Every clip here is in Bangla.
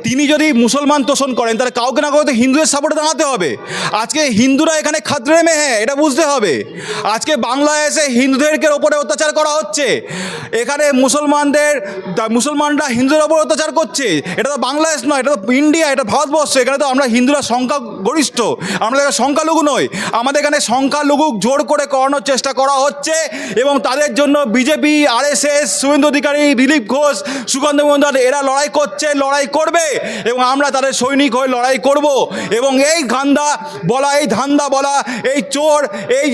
তিনি যদি মুসলমান তোষণ করেন তাহলে কাউকে না কাউকে হিন্দুদের সাপোর্টে দাঁড়াতে হবে। আজকে হিন্দুরা এখানে খাদ্রে মে হ্যাঁ, এটা বুঝতে হবে। আজকে বাংলায় এসে হিন্দুদেরকে ওপরে অত্যাচার করা হচ্ছে, এখানে মুসলমানরা হিন্দুদের ওপর অত্যাচার করছে। এটা তো বাংলাদেশ নয়, এটা তো ইন্ডিয়া, এটা ভারতবর্ষ। এখানে তো আমরা হিন্দুরা সংখ্যা গরিষ্ঠ, আমরা এখানে সংখ্যালঘু নই। আমাদের এখানে সংখ্যালঘু জোর করে করানোর চেষ্টা করা হচ্ছে এবং তাদের জন্য বিজেপি, RSS, শুভেন্দু অধিকারী, দিলীপ ঘোষ, সুকান্ত মজুমদার এরা লড়াই করছে, লড়াই করবে এবং আমরা তাদের সৈনিক হয়ে লড়াই করব। এবং এই ধান্দা বলা, এই ধান্দা বলা, এই চোর, এই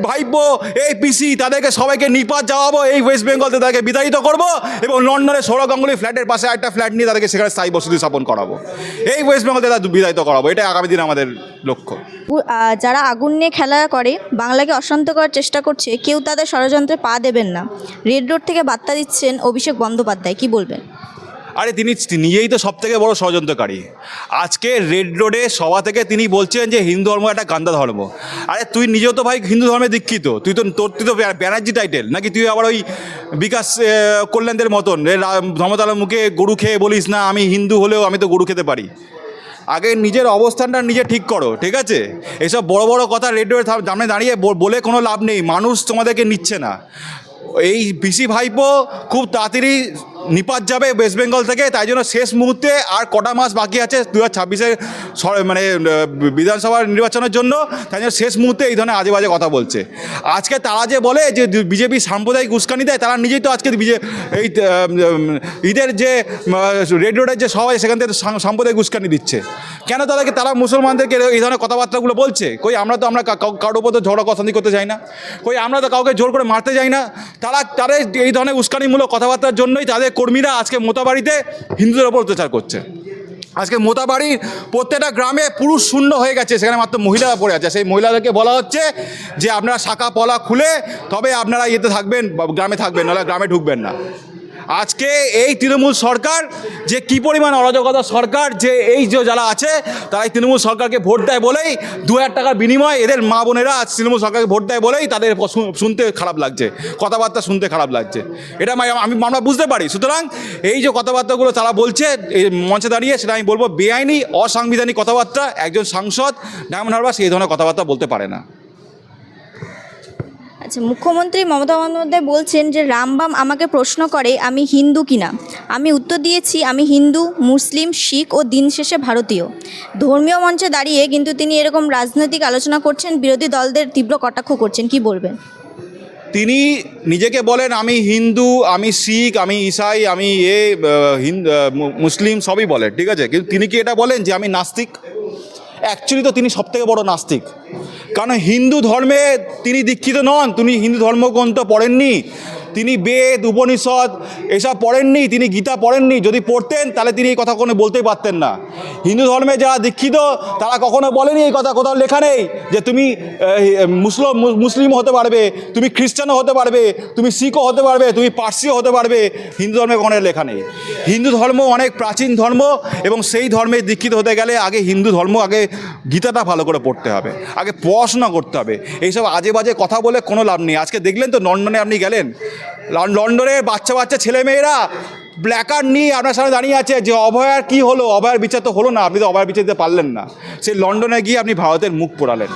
ভাইপো, এই পিসি, তাদেরকে সবাইকে নিপাত যাওয়াবো, এই ওয়েস্ট বেঙ্গলতে তাদেরকে বিতাড়িত করব এবং লন্ডনে সৌরভ গাঙ্গুলি ফ্ল্যাটের পাশে একটা ফ্ল্যাট নিয়ে তাদেরকে সেখানে স্থায়ী বসতি স্থাপন করাবো। এই ওয়েস্ট বেঙ্গলতে তাদের বিতাড়িত করাবো। এটা আগামী দিনে আমাদের লক্ষ্য। যারা আগুন নিয়ে খেলা করে, বাংলাকে অশান্ত করার চেষ্টা করছে, কেউ তাদের ষড়যন্ত্রে পা দেবেন না, রেড রোড থেকে বার্তা দিচ্ছেন অভিষেক বন্দ্যোপাধ্যায়, কি বলবেন? আরে তিনি নিজেই তো সবথেকে বড় ষড়যন্ত্রকারী। আজকে রেড রোডে সভা থেকে তিনি বলছেন যে হিন্দু ধর্ম একটা গান্দা ধর্ম। আরে তুই নিজেও তো ভাই হিন্দু ধর্মে দীক্ষিত, তুই তো ব্যানার্জি টাইটেল নাকি? তুই আবার ওই বিকাশ কল্যাণদের মতন ধর্মতলার মুখে গরু খেয়ে বলিস না আমি হিন্দু হলেও আমি তো গরু খেতে পারি। আগে নিজের অবস্থানটা নিজে ঠিক করো, ঠিক আছে? এসব বড় বড় কথা রেড রোডের সামনে দাঁড়িয়ে বলে কোনো লাভ নেই। মানুষ তোমাদেরকে নিচ্ছে না। এই পিসি ভাইপো খুব তাড়াতাড়ি নিপাত যাবে ওয়েস্ট বেঙ্গল থেকে। তাই জন্য শেষ মুহূর্তে আর কটা মাস বাকি আছে 2026-এর মানে বিধানসভার নির্বাচনের জন্য, তাই জন্য শেষ মুহূর্তে এই ধরনের আজে বাজে কথা বলছে। আজকে তারা যে বলে যে বিজেপি সাম্প্রদায়িক উস্কানি দেয়, তারা নিজেই তো আজকে এই ঈদের যে রেড রোডের যে সবাই সেখান থেকে সাম্প্রদায়িক উস্কানি দিচ্ছে। কেন তারা মুসলমানদেরকে এই ধরনের কথাবার্তাগুলো বলছে? আমরা কারোর উপর তো ঝগড়া কষানি করতে যাই না, আমরা তো কাউকে জোর করে মারতে যাই না। তারা এই ধরনের উস্কানিমূলক কথাবার্তার জন্যই তাদের কর্মীরা আজকে মোতাবাড়িতে হিন্দুদের ওপর অত্যাচার করছে। আজকে মোতাবাড়ির প্রত্যেকটা গ্রামে পুরুষ শূন্য হয়ে গেছে, সেখানে মাত্র মহিলারা পড়ে আছে। সেই মহিলাদেরকে বলা হচ্ছে যে আপনারা শাখা পলা খুলে তবে আপনারা ইয়েতে থাকবেন, গ্রামে থাকবেন, নাহলে গ্রামে ঢুকবেন না। আজকে এই তৃণমূল সরকার যে কী পরিমাণ অরাজকতা সরকার, যে এই যে যারা আছে তারাই তৃণমূল সরকারকে ভোট দেয় বলেই 2000 টাকার বিনিময়ে এদের মা বোনেরা আজ তৃণমূল সরকারকে ভোট দেয় বলেই তাদের শুনতে খারাপ লাগছে, কথাবার্তা শুনতে খারাপ লাগছে। এটা আমরা বুঝতে পারি। সুতরাং এই যে কথাবার্তাগুলো তারা বলছে এই মঞ্চে দাঁড়িয়ে, সেটা আমি বলবো বেআইনি, অসাংবিধানিক কথাবার্তা। একজন সাংসদ ডায়মন্ড হারবার সেই ধরনের কথাবার্তা বলতে পারে না। আচ্ছা, মুখ্যমন্ত্রী মমতা বন্দ্যোপাধ্যায় বলছেন যে রামবাম আমাকে প্রশ্ন করে আমি হিন্দু কিনা, আমি উত্তর দিয়েছি আমি হিন্দু, মুসলিম, শিখ ও দিন শেষে ভারতীয়। ধর্মীয় মঞ্চে দাঁড়িয়ে কিন্তু তিনি এরকম রাজনৈতিক আলোচনা করছেন, বিরোধী দলদের তীব্র কটাক্ষ করছেন, কি বলবেন? তিনি নিজেকে বলেন আমি হিন্দু, আমি শিখ, আমি ইসাই, আমি মুসলিম সবই বলেন, ঠিক আছে? কিন্তু তিনি কি এটা বলেন যে আমি নাস্তিক? অ্যাকচুয়ালি তো তিনি সবথেকে বড় নাস্তিক। কারণ হিন্দু ধর্মে তিনি দীক্ষিত নন, তিনি হিন্দু ধর্মগ্রন্থ পড়েননি, তিনি বেদ, উপনিষদ এসব পড়েননি, তিনি গীতা পড়েননি। যদি পড়তেন তাহলে তিনি এই কথা কোনো বলতেই পারতেন না। হিন্দু ধর্মে যারা দীক্ষিত তারা কখনো বলেনি এই কথা, কোথাও লেখা নেই যে তুমি মুসলিম হতে পারবে, তুমি খ্রিস্টানও হতে পারবে, তুমি শিখও হতে পারবে, তুমি পার্সিও হতে পারবে। হিন্দু ধর্মে কখনো লেখা নেই। হিন্দু ধর্ম অনেক প্রাচীন ধর্ম এবং সেই ধর্মে দীক্ষিত হতে গেলে আগে হিন্দু ধর্ম, আগে গীতাটা ভালো করে পড়তে হবে, আগে পড়াশোনা করতে হবে। এইসব আজে বাজে কথা বলে কোনো লাভ নেই। আজকে দেখলেন তো লন্ডনে আপনি গেলেন, লন্ডনের বাচ্চা ছেলেমেয়েরা প্ল্যাকার্ড নিয়ে আপনার সামনে দাঁড়িয়ে আছে যে অভয়ার কি হলো, অভয়ার বিচার তো হলো না, আপনি তো অভয়ার বিচার দিতে পারলেন না। সেই লন্ডনে গিয়ে আপনি ভারতের মুখ পোড়ালেন,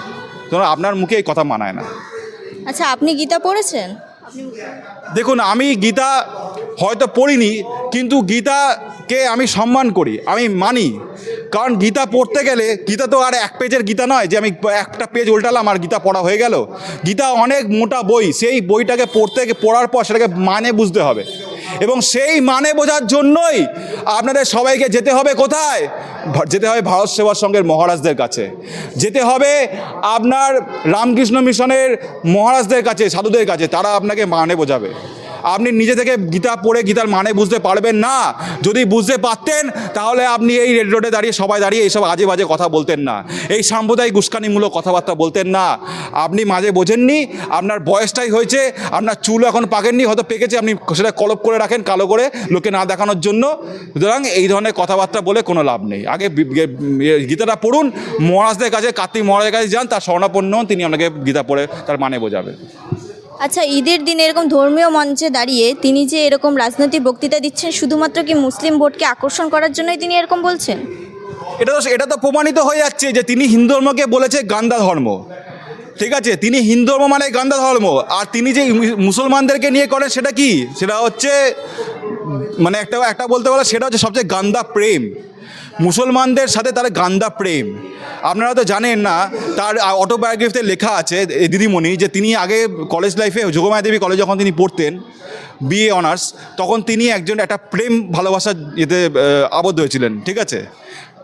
কারণ আপনার মুখে এই কথা মানায় না। আচ্ছা, আপনি গীতা পড়েছেন? দেখুন, আমি গীতা হয়তো পড়িনি, কিন্তু গীতাকে আমি সম্মান করি, আমি মানি। কারণ গীতা পড়তে গেলে, গীতা তো আর এক পেজের গীতা নয় যে আমি একটা পেজ উল্টালাম আর গীতা পড়া হয়ে গেল। গীতা অনেক মোটা বই, সেই বইটাকে পড়ার পর সেটাকে মানে বুঝতে হবে এবং সেই মানে বোঝার জন্যই আপনাদের সবাইকে যেতে হবে কোথায়? যেতে হবে ভারত সেবা সংঘের মহারাজদের কাছে, যেতে হবে আপনার রামকৃষ্ণ মিশনের মহারাজদের কাছে, সাধুদের কাছে। তারা আপনাকে মানে বোঝাবে। আপনি নিজে থেকে গীতা পড়ে গীতার মানে বুঝতে পারবেন না। যদি বুঝতে পারতেন তাহলে আপনি এই রেড রোডে দাঁড়িয়ে সবাই দাঁড়িয়ে এইসব আজে বাজে কথা বলতেন না, এই সাম্প্রদায়িক উস্কানিমূলক কথাবার্তা বলতেন না। আপনি মাঝে বোঝেননি, আপনার বয়সটাই হয়েছে, আপনার চুল এখন পাকেননি, হয়তো পেকেছে, আপনি সেটা কলপ করে রাখেন কালো করে লোকে না দেখানোর জন্য। সুতরাং এই ধরনের কথাবার্তা বলে কোনো লাভ নেই। আগে গীতাটা পড়ুন, মহারাজদের কাছে, কার্তিক মহারাজের কাছে যান, তার শরণাপন্ন হন, তিনি আপনাকে গীতা পড়ে তার মানে বোঝাবে। আচ্ছা, ঈদের দিনে এরকম ধর্মীয় মঞ্চে দাঁড়িয়ে তিনি যে এরকম রাজনৈতিক বক্তৃতা দিচ্ছেন, শুধুমাত্র কি মুসলিম ভোটকে আকর্ষণ করার জন্যই তিনি এরকম বলছেন? এটা তো প্রমাণিত হয়ে যাচ্ছে যে তিনি হিন্দু ধর্মকে বলেছে গান্দা ধর্ম। ঠিক আছে, তিনি হিন্দু ধর্ম মানে গান্দা ধর্ম, আর তিনি যে মুসলমানদেরকে নিয়ে করেন সেটা কি, সেটা হচ্ছে মানে একটা বলতে পারে সেটা হচ্ছে সবচেয়ে গান্দা প্রেম। মুসলমানদের সাথে তার গান্দা প্রেম। আপনারা তো জানেন না, তার অটোবায়োগ্রাফিতে লেখা আছে এই দিদিমণি যে তিনি আগে কলেজ লাইফে যোগমায়া দেবী কলেজে যখন তিনি পড়তেন বিএ অনার্স, তখন তিনি একটা প্রেম ভালোবাসার আবদ্ধ হয়েছিলেন। ঠিক আছে,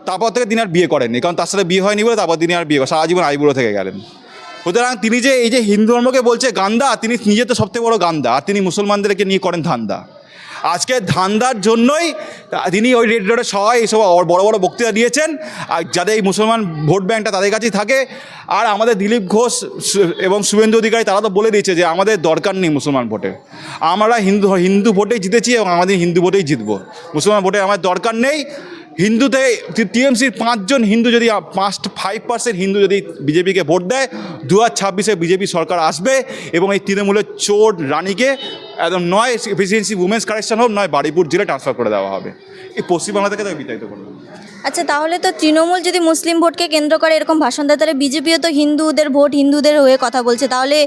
তারপর থেকে তিনি আর বিয়ে করেননি, কারণ তার সাথে বিয়ে হয়নি বলে তারপর তিনি আর বিয়ে সারা জীবন আইবুড়ো থেকে গেলেন। সুতরাং তিনি যে এই যে হিন্দু ধর্মকে বলছে গান্দা, তিনি নিজে তো সবথেকে বড় গান্দা, আর তিনি মুসলমানদেরকে নিয়ে করেন ধান্দা। আজকে ধান্দার জন্যই তিনি ওই রেড রোডে সবাই এইসব বড় বড় বক্তৃতা দিয়েছেন, আর যাদের এই মুসলমান ভোট ব্যাংকটা তাদের কাছেই থাকে। আর আমাদের দিলীপ ঘোষ এবং শুভেন্দু অধিকারী তারা তো বলে দিয়েছে যে আমাদের দরকার নেই মুসলমান ভোটে, আমরা হিন্দু ভোটেই জিতেছি এবং আমাদের হিন্দু ভোটেই জিতবো, মুসলমান ভোটে আমার দরকার নেই। হিন্দুতে টিএমসির 5 হিন্দু যদি 5% হিন্দু যদি বিজেপিকে ভোট দেয়, 2026-এ বিজেপি সরকার আসবে এবং এই তৃণমূলের চোর রানীকে একদম নয় প্রেসিডেন্সি উমেন্স কারেকশন হোক, নয় বারুইপুর জেলে ট্রান্সফার করে দেওয়া হবে। এই পশ্চিমবাংলা থেকে তাকে বিতাড়িত করবে। আচ্ছা, তাহলে তো তৃণমূল যদি মুসলিম ভোটকে কেন্দ্র করে এরকম ভাষণ দেয়, তাহলে বিজেপিও তো হিন্দুদের ভোট হিন্দুদের হয়ে কথা বলছে। তাহলে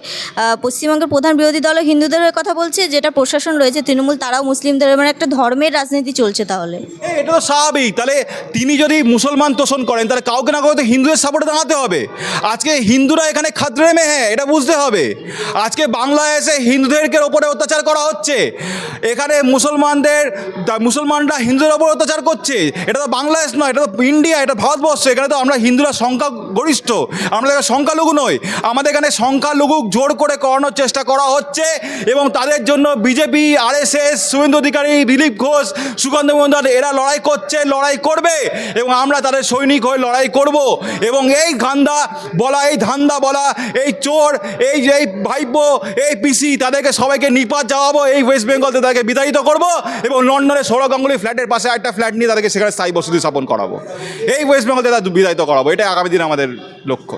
পশ্চিমবঙ্গের প্রধান বিরোধী দলও হিন্দুদের হয়ে কথা বলছে, যেটা প্রশাসন রয়েছে তৃণমূল তারাও মুসলিমদের, মানে একটা ধর্মের রাজনীতি চলছে। তাহলে এটা তো স্বাভাবিক। তাহলে তিনি যদি মুসলমান তোষণ করেন, তাহলে কাউকে না কাউকে হিন্দুদের সাপোর্টে দাঁড়াতে হবে। আজকে হিন্দুরা এখানে খাদ্রে মে হ্যাঁ, এটা বুঝতে হবে। আজকে বাংলাদেশে হিন্দুদেরকে ওপরে অত্যাচার করা হচ্ছে, এখানে মুসলমানরা হিন্দুদের ওপর অত্যাচার করছে। এটা তো বাংলাদেশ নয়, এটা তো ইন্ডিয়া, এটা ভারতবর্ষ। এখানে তো আমরা হিন্দুরা সংখ্যা গরিষ্ঠ, আমরা এখানে সংখ্যালঘু নই। আমাদের এখানে সংখ্যালঘু জোর করে করানোর চেষ্টা করা হচ্ছে এবং তাদের জন্য বিজেপি, RSS, শুভেন্দু অধিকারী, দিলীপ ঘোষ, সুকান্ত মজুমদার এরা লড়াই করছে, লড়াই করবে এবং আমরা তাদের সৈনিক হয়ে লড়াই করব। এবং এই ধান্দা বলা, এই ধান্দা বলা, এই চোর, এই ভাইপো, এই পিসি, তাদেরকে সবাইকে নিপাত যাওয়াবো, এই ওয়েস্ট বেঙ্গলতে তাদেরকে বিতাড়িত করব এবং লন্ডনের সৌরভ গাঙ্গুলি ফ্ল্যাটের পাশে একটা ফ্ল্যাট নিয়ে তাদেরকে সেখানে স্থায়ী বসতি স্থাপন করাবো, এই ওয়েস্ট বেঙ্গলতে তাদের বিতাড়িত করাবো। এটা আগামী দিনে আমাদের লক্ষ্য।